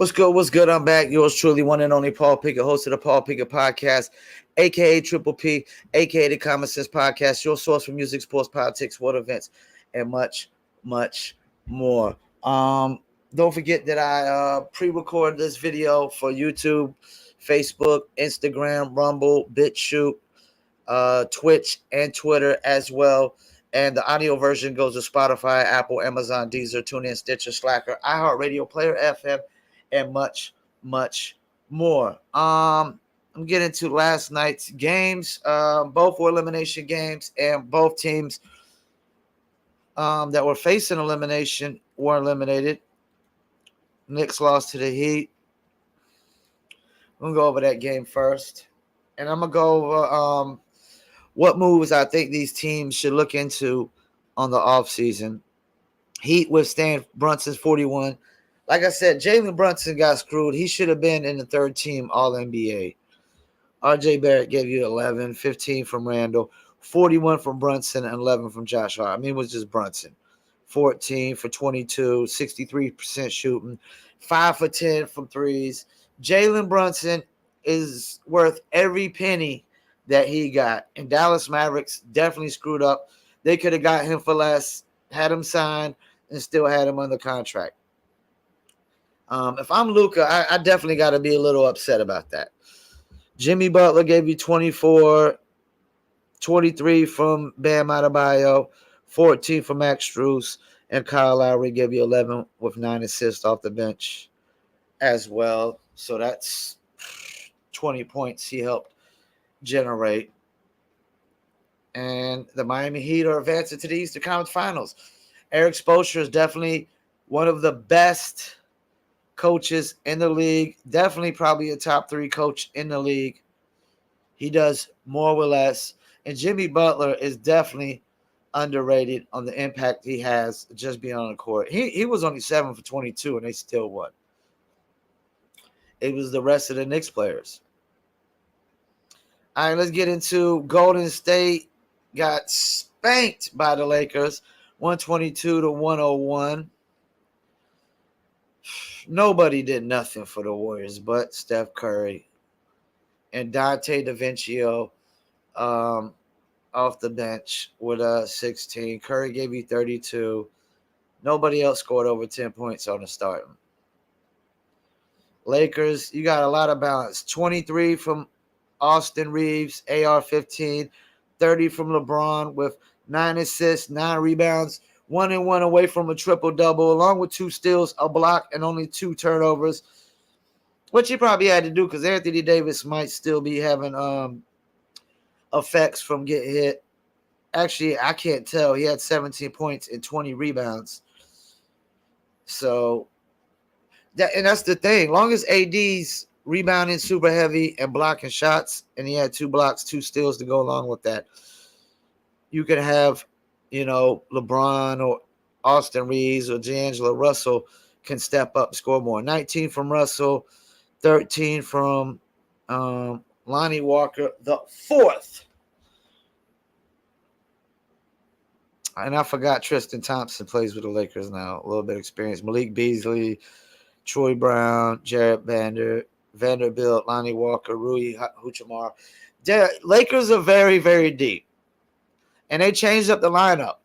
What's good? What's good? I'm back. Yours truly, one and only Paul Pickett, host of the Paul Pickett Podcast, aka Triple P, aka the Common Sense Podcast, your source for music, sports, politics, world events, and much, much more. Don't forget that I pre-recorded this video for YouTube, Facebook, Instagram, Rumble, BitChute, Twitch, and Twitter as well. And the audio version goes to Spotify, Apple, Amazon, Deezer, TuneIn, Stitcher, Slacker, iHeartRadio, Player FM, and much, much more. I'm getting to last night's games. Both were elimination games, and both teams that were facing elimination were eliminated. Knicks lost to the Heat. I'm going to go over that game first. And I'm going to go over what moves I think these teams should look into on the offseason. Heat withstand Brunson's 41. Like I said, Jalen Brunson got screwed. He should have been in the third team All-NBA. R.J. Barrett gave you 11, 15 from Randall, 41 from Brunson, and 11 from Josh Hart. I mean, it was just Brunson. 14 for 22, 63% shooting, 5 for 10 from threes. Jalen Brunson is worth every penny that he got. And Dallas Mavericks definitely screwed up. They could have got him for less, had him signed, and still had him under contract. If I'm Luka, I definitely got to be a little upset about that. Jimmy Butler gave you 24, 23 from Bam Adebayo, 14 from Max Strus, and Kyle Lowry gave you 11 with 9 assists off the bench as well. So that's 20 points he helped generate. And the Miami Heat are advancing to the Eastern Conference Finals. Eric Spoelstra is definitely one of the best coaches in the league. Definitely probably a top 3 coach in the league. He does more with less. And Jimmy Butler is definitely underrated on the impact he has just being on the court. He was only 7 for 22, and they still won. It was the rest of the Knicks players. All right, let's get into Golden State. Got spanked by the Lakers, 122 to 101. Nobody did nothing for the Warriors but Steph Curry and Dante DiVincenzo off the bench with 16. Curry gave you 32. Nobody else scored over 10 points on the starting. Lakers, you got a lot of balance. 23 from Austin Reeves, AR-15. 30 from LeBron with 9 assists, 9 rebounds, 1-1 away from a triple-double, along with 2 steals, a block, and only 2 turnovers, which he probably had to do because Anthony Davis might still be having effects from getting hit. Actually, I can't tell. He had 17 points and 20 rebounds. So, that's the thing. Long as AD's rebounding super heavy and blocking shots, and he had 2 blocks, 2 steals to go along with that, you could have, LeBron or Austin Reeves or D'Angelo Russell can step up, score more. 19 from Russell, 13 from Lonnie Walker, the 4th. And I forgot Tristan Thompson plays with the Lakers now. A little bit of experience. Malik Beasley, Troy Brown, Jarrett Vanderbilt, Lonnie Walker, Rui Hachimura. The Lakers are very, very deep. And they changed up the lineup.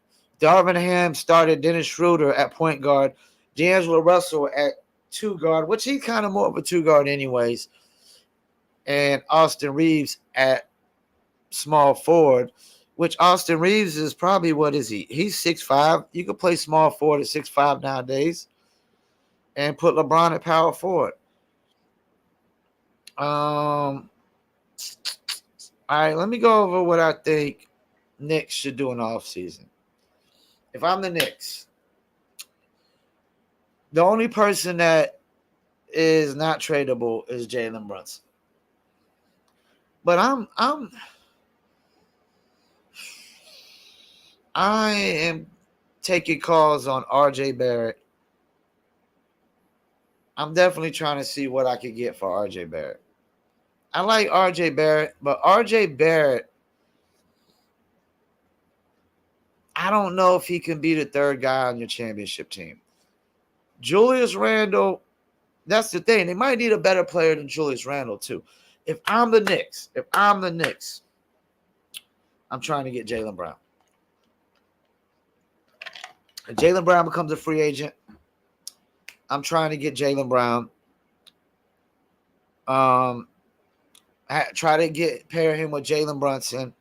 Darvin Ham started Dennis Schroeder at point guard. D'Angelo Russell at 2 guard, which he's kind of more of a 2 guard anyways. And Austin Reeves at small forward, which Austin Reeves is probably, what is he? He's 6'5". You could play small forward at 6'5" nowadays and put LeBron at power forward. All right, let me go over what I think Knicks should do in the offseason. If I'm the Knicks, the only person that is not tradable is Jalen Brunson. But I am taking calls on R.J. Barrett. I'm definitely trying to see what I could get for R.J. Barrett. I like R.J. Barrett, but R.J. Barrett, I don't know if he can be the 3rd guy on your championship team. Julius Randle, That's the thing. They might need a better player than Julius Randle too. If I'm the Knicks, I'm trying to get Jaylen Brown. If Jaylen Brown becomes a free agent, I'm trying to get Jaylen Brown. Try to pair him with Jalen Brunson.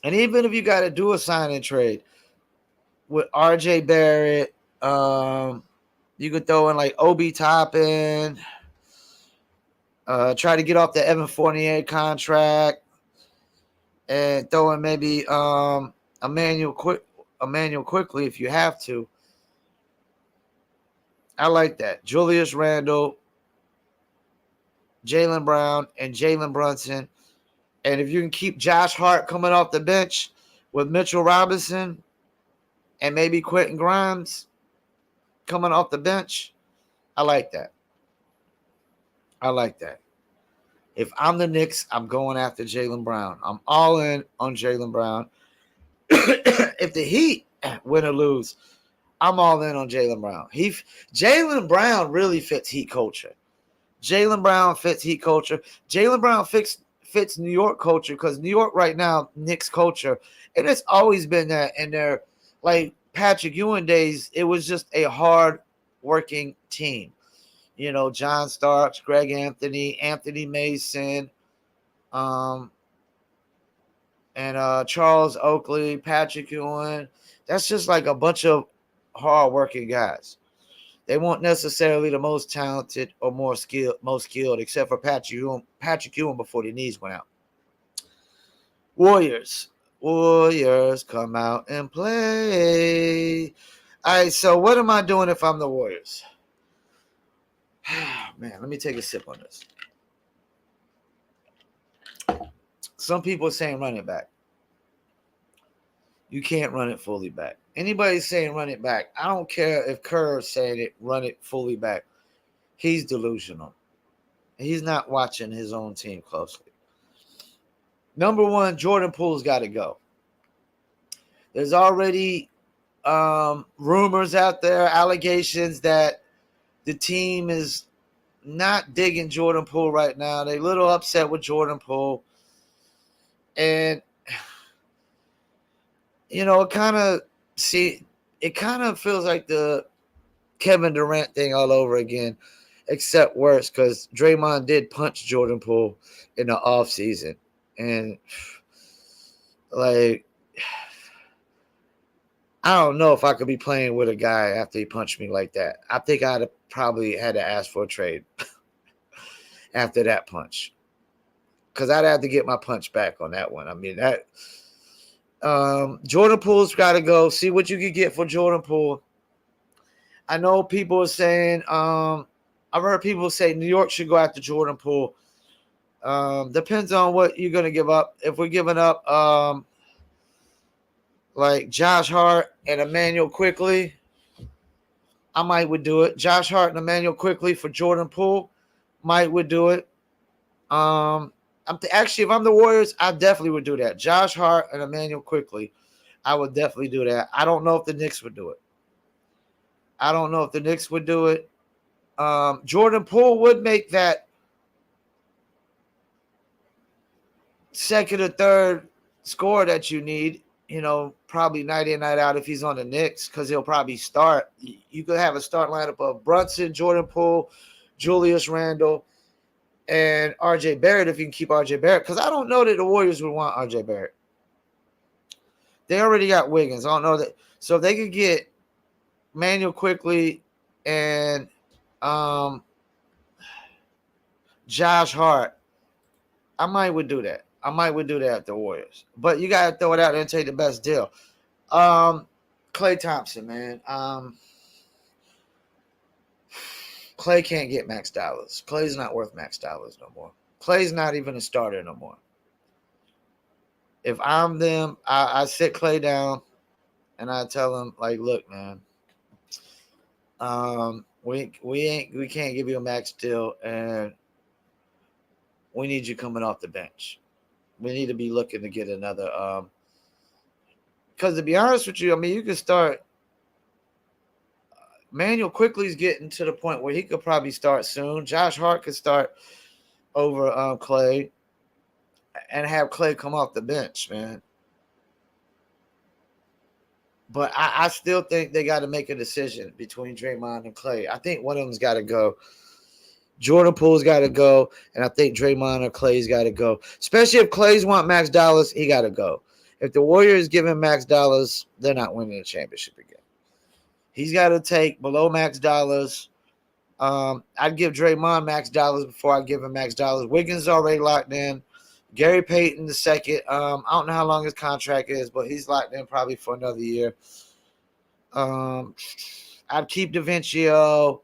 And even if you got to do a sign and trade with RJ Barrett, you could throw in like Obi Toppin, try to get off the Evan Fournier contract, and throw in maybe Emmanuel Quickly if you have to. I like that. Julius Randle, Jaylen Brown, and Jalen Brunson. And if you can keep Josh Hart coming off the bench with Mitchell Robinson and maybe Quentin Grimes coming off the bench, I like that. If I'm the Knicks, I'm going after Jaylen Brown. I'm all in on Jaylen Brown. If the Heat win or lose, I'm all in on Jaylen Brown. Jaylen Brown really fits Heat culture. Jaylen Brown fits Heat culture. Jaylen Brown fits New York culture because New York right now, Knicks culture, and it's always been that in their like Patrick Ewing days, it was just a hard working team. You know, John Starks, Greg Anthony, Anthony Mason, and Charles Oakley, Patrick Ewing. That's just like a bunch of hard-working guys. They weren't necessarily the most talented or most skilled, except for Patrick Ewing before the knees went out. Warriors come out and play. All right, so what am I doing if I'm the Warriors? Man, let me take a sip on this. Some people are saying run it back. You can't run it fully back. Anybody saying run it back, I don't care if Kerr is saying it, run it fully back. He's delusional. He's not watching his own team closely. Number one, Jordan Poole's got to go. There's already rumors out there, allegations that the team is not digging Jordan Poole right now. They're a little upset with Jordan Poole. And, you know, it kind of feels like the Kevin Durant thing all over again, except worse because Draymond did punch Jordan Poole in the offseason. And, like, I don't know if I could be playing with a guy after he punched me like that. I think I'd have probably had to ask for a trade after that punch. Because I'd have to get my punch back on that one. I mean, that Jordan Poole's got to go. See what you can get for Jordan Poole. I know people are saying, I've heard people say New York should go after Jordan Poole. Depends on what you're going to give up. If we're giving up like Josh Hart and Emmanuel Quickly, I might would do it. Josh Hart and Emmanuel Quickly for Jordan Poole, might would do it. Actually, if I'm the Warriors, I definitely would do that. Josh Hart and Emmanuel Quickly, I would definitely do that. I don't know if the Knicks would do it. Jordan Poole would make that second or third score that you need, you know, probably night in, night out if he's on the Knicks, because he'll probably start. You could have a start lineup of Brunson, Jordan Poole, Julius Randle, and RJ Barrett if you can keep RJ Barrett, because I don't know that the Warriors would want RJ Barrett. They already got Wiggins. I don't know that. So if they could get Manuel Quickly and Josh Hart, I might would do that. At the Warriors. But you got to throw it out there and take the best deal. Klay Thompson, man. Klay can't get max dollars. Klay's not worth max dollars no more. Klay's not even a starter no more. If I'm them, I sit Klay down and I tell him, like, look, man, we can't give you a max deal, and we need you coming off the bench. We need to be looking to get another. Because to be honest with you, I mean, you can start Manuel quickly's getting to the point where he could probably start soon. Josh Hart could start over Clay and have Clay come off the bench, man. But I still think they got to make a decision between Draymond and Clay. I think one of them's got to go. Jordan Poole's got to go, and I think Draymond or Clay's got to go. Especially if Clay's want max dollars, he got to go. If the Warriors give him max dollars, they're not winning the championship again. He's got to take below max dollars. I'd give Draymond max dollars before I give him max dollars. Wiggins already locked in. Gary Payton the second. I don't know how long his contract is, but he's locked in probably for another year. I'd keep DaVincio.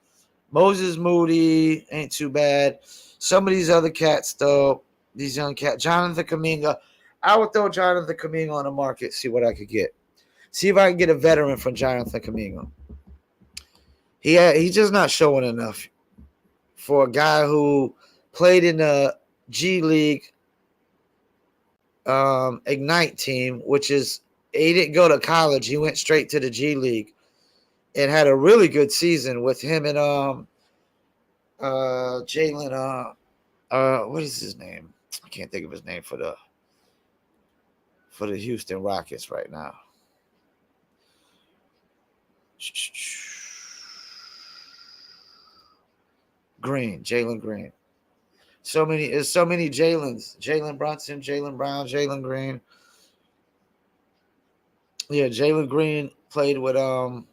Moses Moody ain't too bad. Some of these other cats, though, these young cats. Jonathan Kuminga. I would throw Jonathan Kuminga on the market, see what I could get. See if I can get a veteran from Jonathan Kuminga. He's just not showing enough for a guy who played in the G League Ignite team, which is he didn't go to college. He went straight to the G League and had a really good season with him and Jalen. What is his name? I can't think of his name for the Houston Rockets right now. Jalen Green. So many Jalens. Jalen Brunson, Jalen Brown, Jalen Green. Yeah, Jalen Green played with him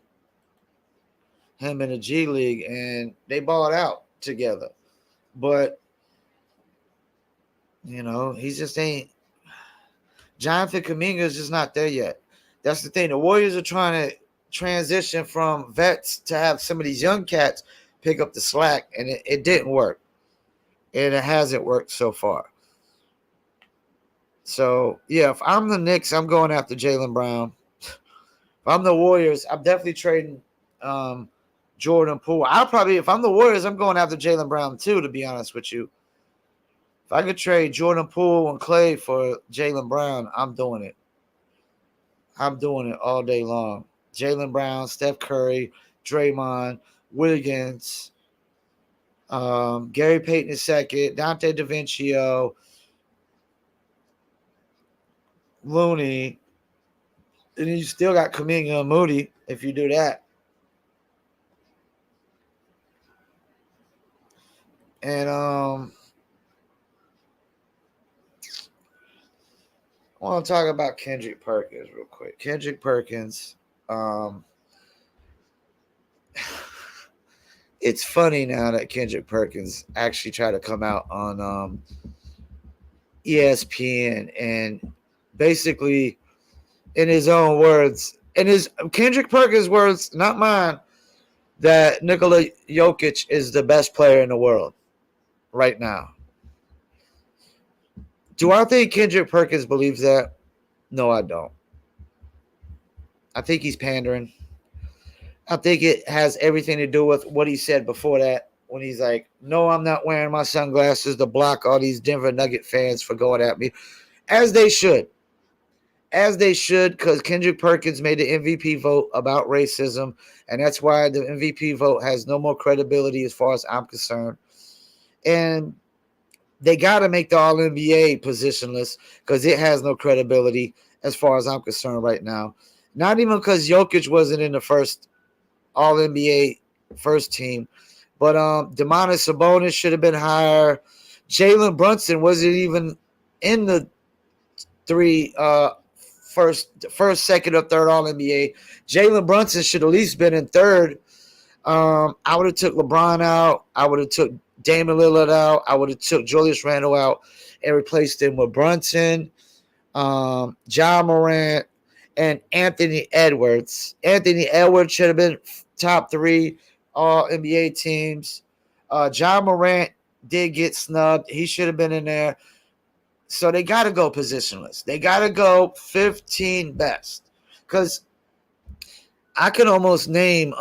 in the G League, and they balled out together. But he just ain't. Jonathan Kuminga is just not there yet. That's the thing. The Warriors are trying to transition from vets to have some of these young cats pick up the slack, and it didn't work. And it hasn't worked so far. So, yeah, if I'm the Knicks, I'm going after Jaylen Brown. If I'm the Warriors, I'm definitely trading Jordan Poole. If I'm the Warriors, I'm going after Jaylen Brown too, to be honest with you. If I could trade Jordan Poole and Clay for Jaylen Brown, I'm doing it. I'm doing it all day long. Jaylen Brown, Steph Curry, Draymond, Wiggins, Gary Payton II, Dante DaVincio, Looney, and you still got Kuminga and Moody if you do that. And I want to talk about Kendrick Perkins real quick. Kendrick Perkins, it's funny now that Kendrick Perkins actually tried to come out on ESPN and basically, in his own words, Kendrick Perkins' words, not mine, that Nikola Jokic is the best player in the world right now. Do I think Kendrick Perkins believes that? No, I don't. I think he's pandering. I think it has everything to do with what he said before that when he's like, no, I'm not wearing my sunglasses to block all these Denver Nugget fans for going at me. As they should. As they should, because Kendrick Perkins made the MVP vote about racism, and that's why the MVP vote has no more credibility as far as I'm concerned. And they got to make the All-NBA positionless because it has no credibility as far as I'm concerned right now. Not even because Jokic wasn't in the first All-NBA first team, but Domantas Sabonis should have been higher. Jalen Brunson wasn't even in the first, second, or third All-NBA. Jalen Brunson should at least been in third. I would have took LeBron out. I would have took Damian Lillard out. I would have took Julius Randle out and replaced him with Brunson, Ja Morant, and Anthony Edwards. Anthony Edwards should have been top 3 All-NBA teams. Ja Morant did get snubbed. He should have been in there. So they got to go positionless. They got to go 15 best. Because I can almost name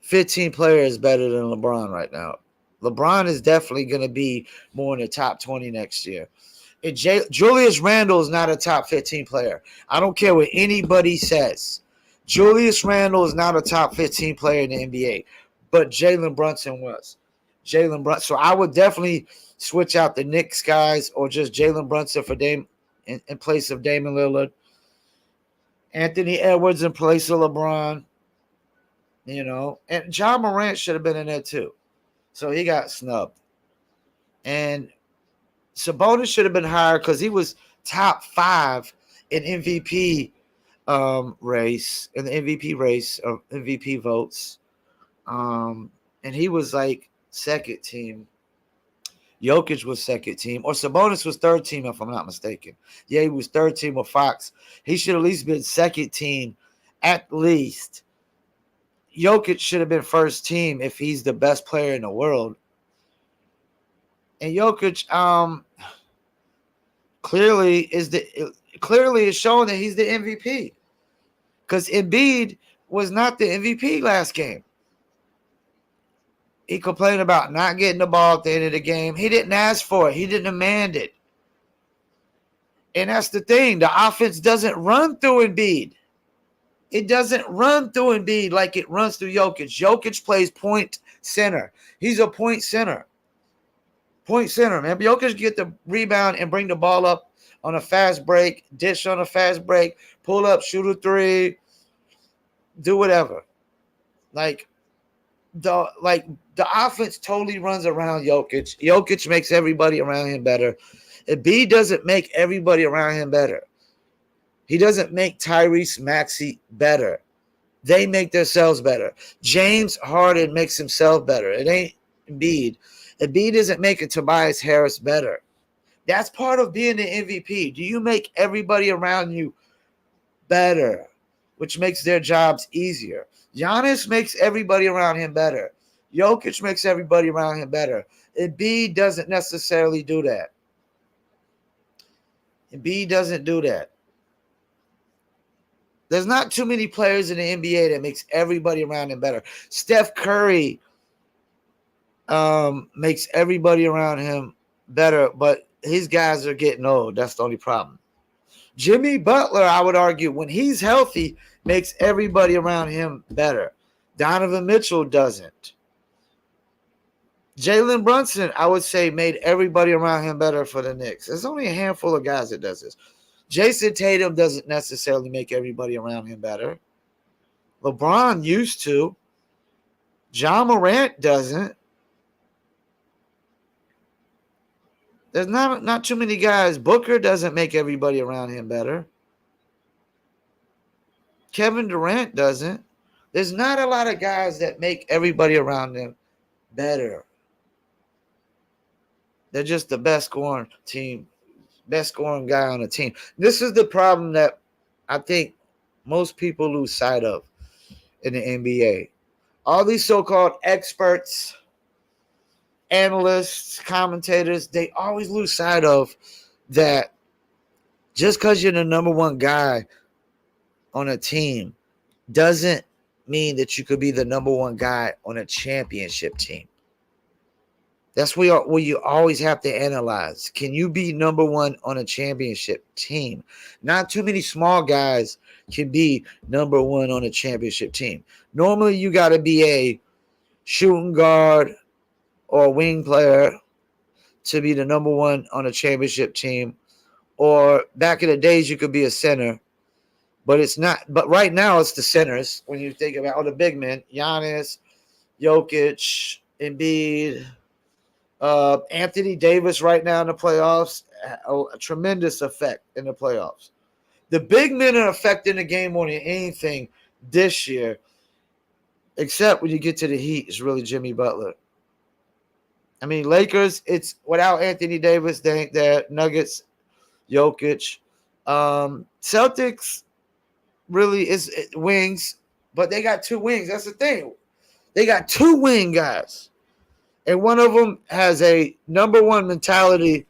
15 players better than LeBron right now. LeBron is definitely going to be more in the top 20 next year. Julius Randle is not a top 15 player. I don't care what anybody says. Julius Randle is not a top 15 player in the NBA, but Jalen Brunson was. Jalen Brunson. So I would definitely switch out the Knicks guys or just Jalen Brunson for Dame in place of Damian Lillard. Anthony Edwards in place of LeBron. And John Morant should have been in there too. So he got snubbed. And Sabonis should have been higher because he was top 5 in MVP race, in the MVP race of MVP votes. And he was like second team. Jokic was second team, or Sabonis was third team, if I'm not mistaken. Yeah, he was third team with Fox. He should at least been second team, at least. Jokic should have been first team if he's the best player in the world. And Jokic, clearly is showing that he's the MVP. Because Embiid was not the MVP last game. He complained about not getting the ball at the end of the game. He didn't ask for it. He didn't demand it. And that's the thing. The offense doesn't run through Embiid. It doesn't run through Embiid like it runs through Jokic. Jokic plays point center. He's a point center. Point center, man. Jokic get the rebound and bring the ball up on a fast break, dish on a fast break, pull up, shoot a three, do whatever. Like the offense totally runs around Jokic. Jokic makes everybody around him better. Embiid doesn't make everybody around him better. He doesn't make Tyrese Maxey better. They make themselves better. James Harden makes himself better. It ain't Embiid. Embiid isn't making Tobias Harris better. That's part of being the MVP. Do you make everybody around you better, which makes their jobs easier? Giannis makes everybody around him better. Jokic makes everybody around him better. Embiid doesn't necessarily do that. Embiid doesn't do that. There's not too many players in the NBA that makes everybody around him better. Steph Curry makes everybody around him better, but his guys are getting old. That's the only problem. Jimmy Butler, I would argue, when he's healthy, makes everybody around him better. Donovan Mitchell doesn't. Jalen Brunson, I would say, made everybody around him better for the Knicks. There's only a handful of guys that does this. Jason Tatum doesn't necessarily make everybody around him better. LeBron used to. John Morant doesn't. There's not too many guys. Booker doesn't make everybody around him better. Kevin Durant doesn't. There's not a lot of guys that make everybody around them better. They're just the best scoring team, best scoring guy on the team. This is the problem that I think most people lose sight of in the NBA. All these so-called experts, analysts, commentators, they always lose sight of that just because you're the number one guy on a team doesn't mean that you could be the number one guy on a championship team. That's where you always have to analyze. Can you be number one on a championship team? Not too many small guys can be number one on a championship team. Normally, you got to be a shooting guard or a wing player to be the number one on a championship team. Or back in the days, you could be a center. But it's not. But right now, it's the centers. When you think about the big men, Giannis, Jokic, Embiid, Anthony Davis right now in the playoffs, a tremendous effect in the playoffs. The big men are affecting the game more than anything this year, except when you get to the Heat, it's really Jimmy Butler. I mean, Lakers, it's without Anthony Davis, they ain't there. Nuggets, Jokic. Celtics really is wings, but they got two wings. That's the thing. They got two wing guys. And one of them has a number one mentality,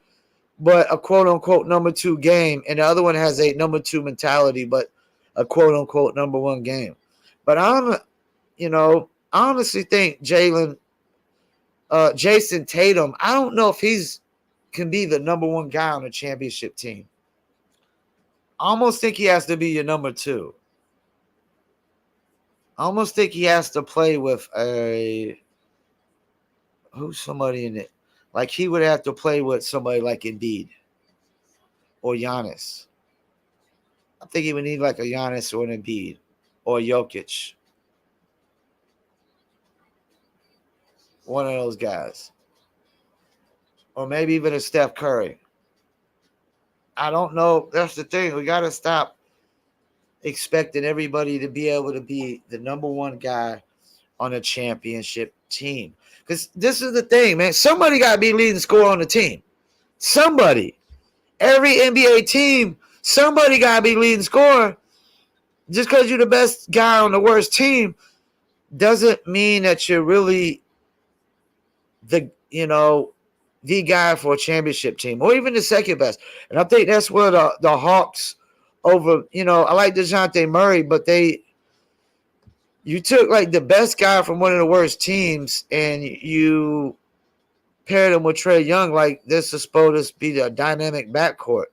but a quote-unquote number two game. And the other one has a number two mentality, but a quote-unquote number one game. But I honestly think Jason Tatum, I don't know if he's can be the number one guy on a championship team. I almost think he has to be your number two. I almost think he has to play with who's somebody in it. Like he would have to play with somebody like Embiid or Giannis. I think he would need like a Giannis or an Embiid or Jokic. One of those guys. Or maybe even a Steph Curry. I don't know. That's the thing. We got to stop expecting everybody to be able to be the number one guy on a championship team. Because this is the thing, man. Somebody got to be leading scorer on the team. Somebody. Every NBA team, somebody got to be leading scorer. Just because you're the best guy on the worst team doesn't mean that you're really the guy for a championship team or even the second best. And I think that's where the Hawks over, I like DeJounte Murray, but you took like the best guy from one of the worst teams and you paired him with Trae Young like this is supposed to be the dynamic backcourt.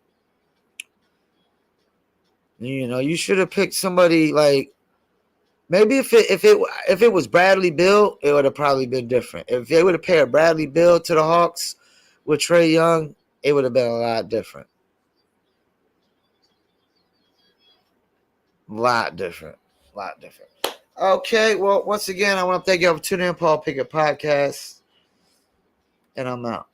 You should have picked somebody like maybe if it was Bradley Beal, it would have probably been different. If they would have paired Bradley Beal to the Hawks with Trae Young, it would have been a lot different. Lot different. Okay, well, once again, I want to thank you for tuning in, Paul Pickett Podcast, and I'm out.